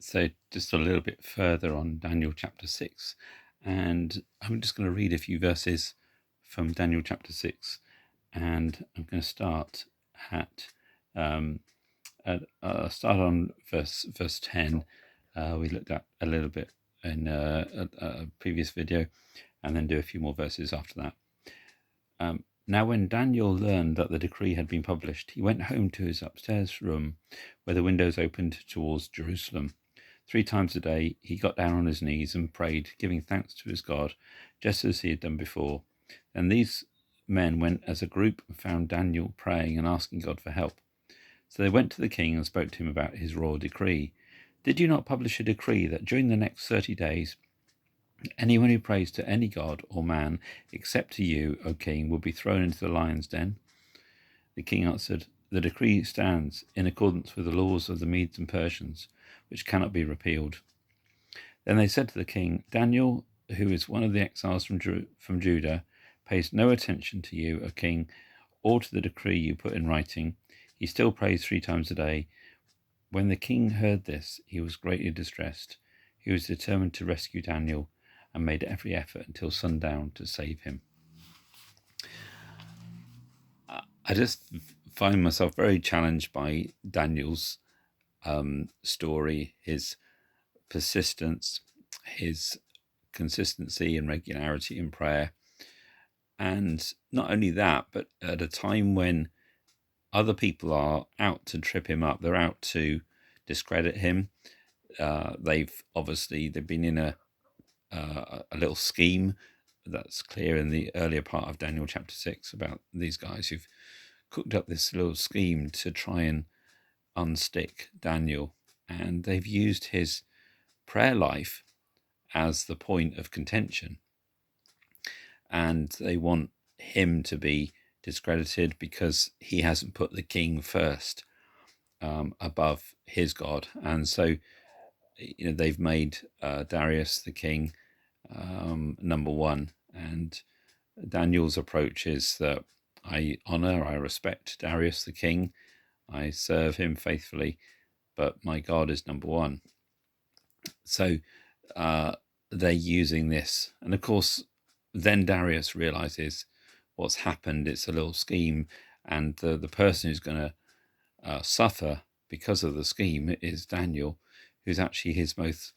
So just a little bit further on Daniel chapter 6, and I'm just going to read a few verses from Daniel chapter 6, and I'm going to start at start on verse 10. We looked at a little bit in a previous video, and then do a few more verses after that. Now when Daniel learned that the decree had been published, he went home to his upstairs room, where the windows opened towards Jerusalem. 3 times a day he got down on his knees and prayed, giving thanks to his God, just as he had done before. And these men went as a group and found Daniel praying and asking God for help. So they went to the king and spoke to him about his royal decree. Did you not publish a decree that during the next 30 days anyone who prays to any god or man except to you, O king, will be thrown into the lion's den? The king answered, the decree stands in accordance with the laws of the Medes and Persians, which cannot be repealed. Then they said to the king, Daniel, who is one of the exiles from Judah, pays no attention to you, O king, or to the decree you put in writing. He still prays 3 times a day. When the king heard this, he was greatly distressed. He was determined to rescue Daniel and made every effort until sundown to save him. I just find myself very challenged by Daniel's story, his persistence, his consistency and regularity in prayer. And not only that, but at a time when other people are out to trip him up, they're out to discredit him. They've been in a little scheme that's clear in the earlier part of Daniel chapter 6 about these guys who've cooked up this little scheme to try and unstick Daniel, and they've used his prayer life as the point of contention, and they want him to be discredited because he hasn't put the king first above his God. And so they've made Darius the king number one, and Daniel's approach is that I respect Darius the king, I serve him faithfully, but my God is number one. So they're using this, and of course then Darius realizes what's happened. It's a little scheme, and the person who's going to suffer because of the scheme is Daniel, who's actually his most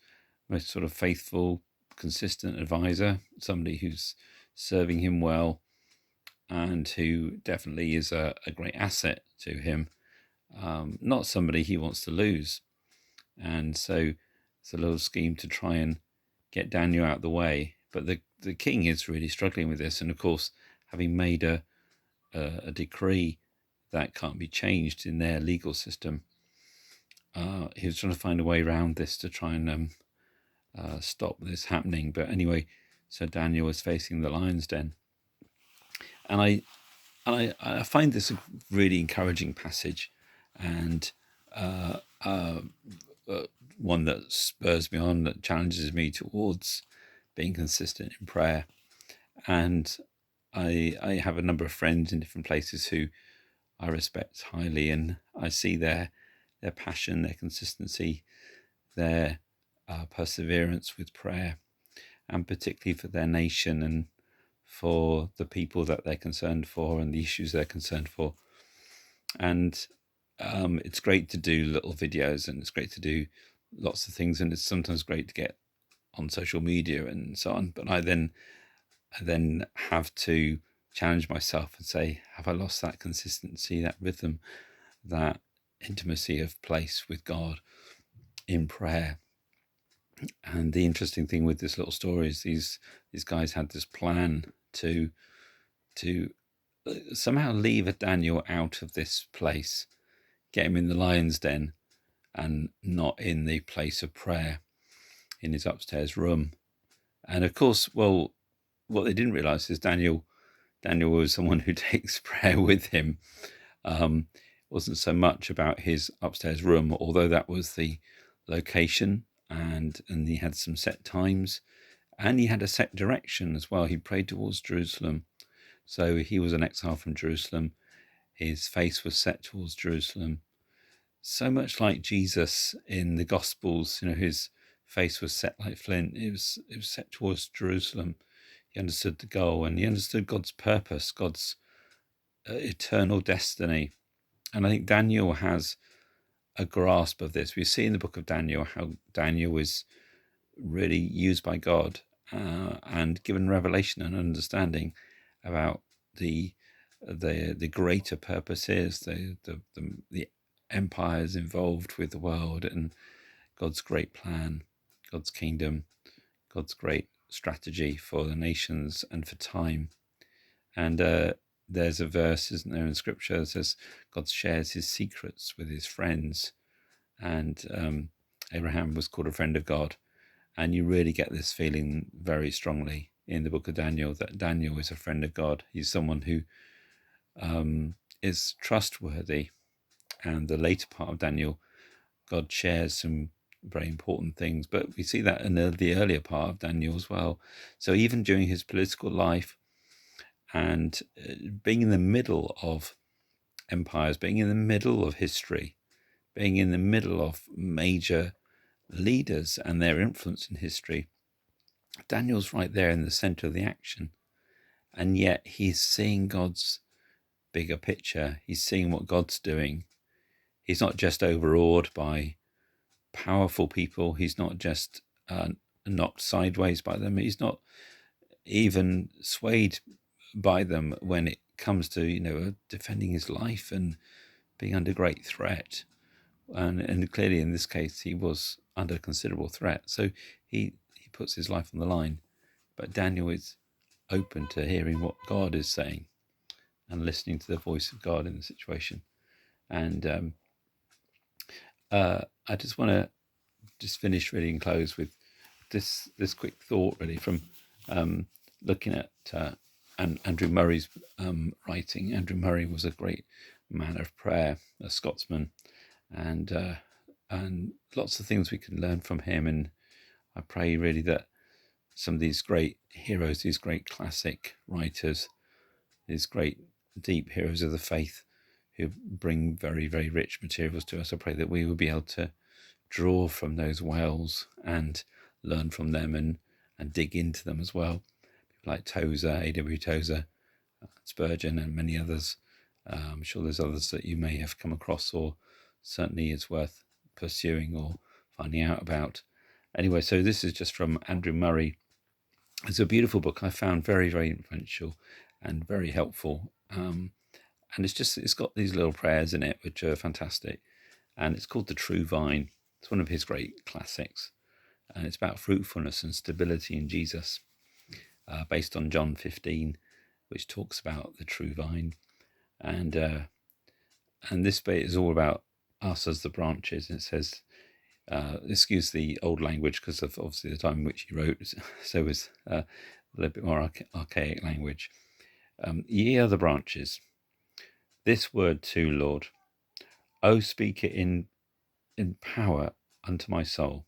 sort of faithful, consistent advisor, somebody who's serving him well, and who definitely is a great asset to him, not somebody he wants to lose. And so it's a little scheme to try and get Daniel out of the way. But the king is really struggling with this, and of course, having made a decree that can't be changed in their legal system, he was trying to find a way around this to try and stop this happening. But anyway, so Daniel was facing the lion's den, and I find this a really encouraging passage, and one that spurs me on, that challenges me towards being consistent in prayer. And I have a number of friends in different places who I respect highly, and I see their passion, their consistency, their perseverance with prayer, and particularly for their nation and for the people that they're concerned for and the issues they're concerned for. And it's great to do little videos, and it's great to do lots of things, and it's sometimes great to get on social media and so on. But I then have to challenge myself and say, have I lost that consistency, that rhythm, that intimacy of place with God in prayer? And the interesting thing with this little story is these guys had this plan to somehow leave Daniel out of this place, get him in the lion's den and not in the place of prayer in his upstairs room. And of course, well, what they didn't realize is Daniel was someone who takes prayer with him. It wasn't so much about his upstairs room, although that was the location, and he had some set times, and he had a set direction as well. He prayed towards Jerusalem. So he was an exile from Jerusalem. His face was set towards Jerusalem. so much like Jesus in the Gospels. His face was set like flint. It was set towards Jerusalem. He understood the goal, and he understood God's purpose, God's eternal destiny. And I think Daniel has a grasp of this. We see in the book of Daniel how Daniel is really used by God and given revelation and understanding about the greater purposes, the empires involved with the world, and God's great plan, God's kingdom, God's great strategy for the nations and for time. And there's a verse, isn't there, in Scripture that says God shares his secrets with his friends. And Abraham was called a friend of God. And you really get this feeling very strongly in the book of Daniel, that Daniel is a friend of God. He's someone who is trustworthy. And the later part of Daniel, God shares some very important things. But we see that in the earlier part of Daniel as well. So even during his political life and being in the middle of empires, being in the middle of history, being in the middle of major leaders and their influence in history, Daniel's right there in the center of the action. And yet he's seeing God's bigger picture. He's seeing what God's doing. He's not just overawed by powerful people. He's not just knocked sideways by them. He's not even swayed by them when it comes to defending his life and being under great threat. And clearly in this case he was under considerable threat, so he puts his life on the line. But Daniel is open to hearing what God is saying and listening to the voice of God in the situation. And I just want to finish really and close with this quick thought, really, from looking at Andrew Murray's writing. Andrew Murray was a great man of prayer, a Scotsman, and lots of things we can learn from him. And I pray really that some of these great heroes, these great classic writers, these great deep heroes of the faith who bring very, very rich materials to us, I pray that we will be able to draw from those wells and learn from them and dig into them as well. People like Tozer, A.W. Tozer, Spurgeon, and many others. I'm sure there's others that you may have come across, or certainly is worth pursuing or finding out about. Anyway, so this is just from Andrew Murray. It's a beautiful book. I found very, very influential and very helpful. And it's got these little prayers in it, which are fantastic. And it's called The True Vine. It's one of his great classics. And it's about fruitfulness and stability in Jesus, based on John 15, which talks about the true vine. And this bit is all about us as the branches. And it says, excuse the old language because of obviously the time in which he wrote, so was a little bit more archaic language. Ye are the branches. This word too, Lord. O speak it in power unto my soul.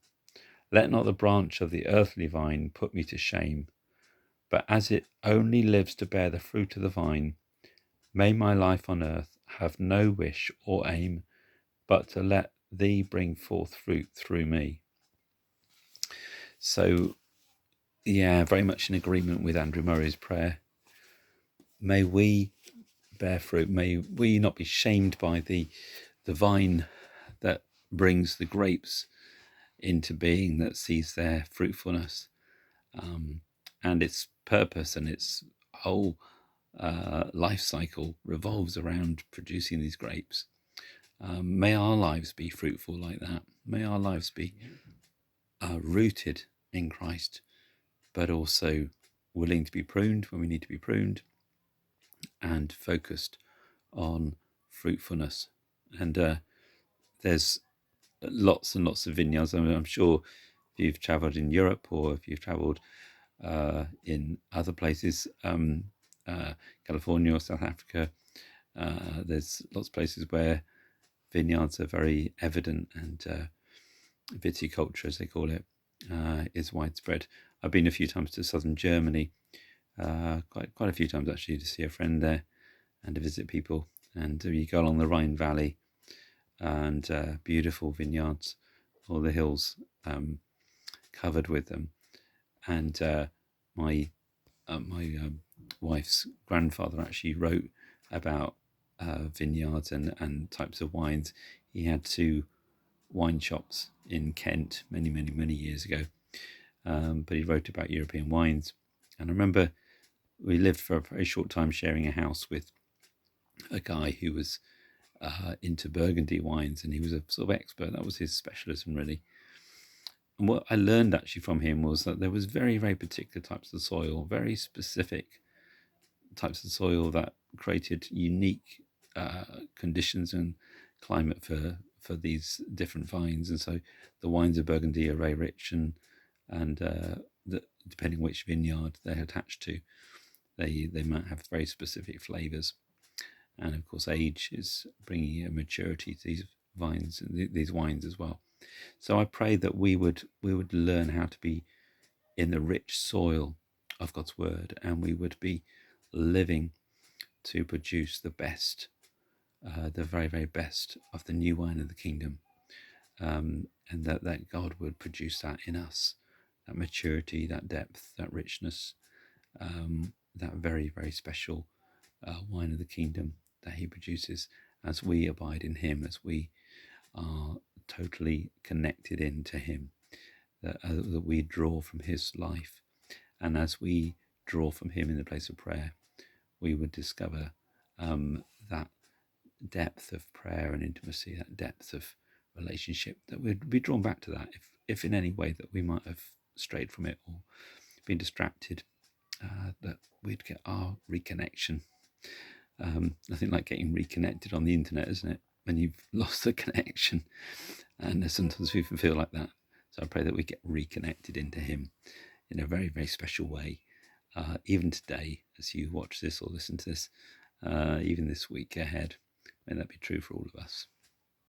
Let not the branch of the earthly vine put me to shame, but as it only lives to bear the fruit of the vine, may my life on earth have no wish or aim, but to let thee bring forth fruit through me. So, yeah, very much in agreement with Andrew Murray's prayer. May we bear fruit. May we not be shamed by the vine that brings the grapes into being, that sees their fruitfulness and its purpose, and its whole life cycle revolves around producing these grapes. May our lives be fruitful like that. May our lives be rooted in Christ, but also willing to be pruned when we need to be pruned, and focused on fruitfulness. And there's lots and lots of vineyards. I mean, I'm sure if you've travelled in Europe, or if you've travelled in other places, California or South Africa, there's lots of places where vineyards are very evident, and viticulture, as they call it, is widespread. I've been a few times to southern Germany, quite a few times actually, to see a friend there and to visit people. And you go along the Rhine Valley, and beautiful vineyards, all the hills covered with them. And my wife's grandfather actually wrote about vineyards and types of wines. He had 2 wine shops in Kent many years ago, but he wrote about European wines. And I remember we lived for a very short time sharing a house with a guy who was into Burgundy wines, and he was a sort of expert. That was his specialism, really. And what I learned actually from him was that there was very particular types of soil, very specific types of soil that created unique conditions and climate for these different vines. And so the wines of Burgundy are very rich, and depending which vineyard they're attached to, they might have very specific flavors. And of course, age is bringing a maturity to these vines and these wines as well. So I pray that we would learn how to be in the rich soil of God's word, and we would be living to produce the best, the very best of the new wine of the kingdom, and that God would produce that in us, that maturity, that depth, that richness, that very special wine of the kingdom that he produces as we abide in him, as we are totally connected into him, that we draw from his life. And as we draw from him in the place of prayer, we would discover that depth of prayer and intimacy, that depth of relationship, that we'd be drawn back to that if in any way that we might have strayed from it or been distracted, that we'd get our reconnection. Nothing like getting reconnected on the internet, isn't it? When you've lost the connection, and sometimes we feel like that. So I pray that we get reconnected into him in a very special way, even today as you watch this or listen to this, even this week ahead. May that be true for all of us.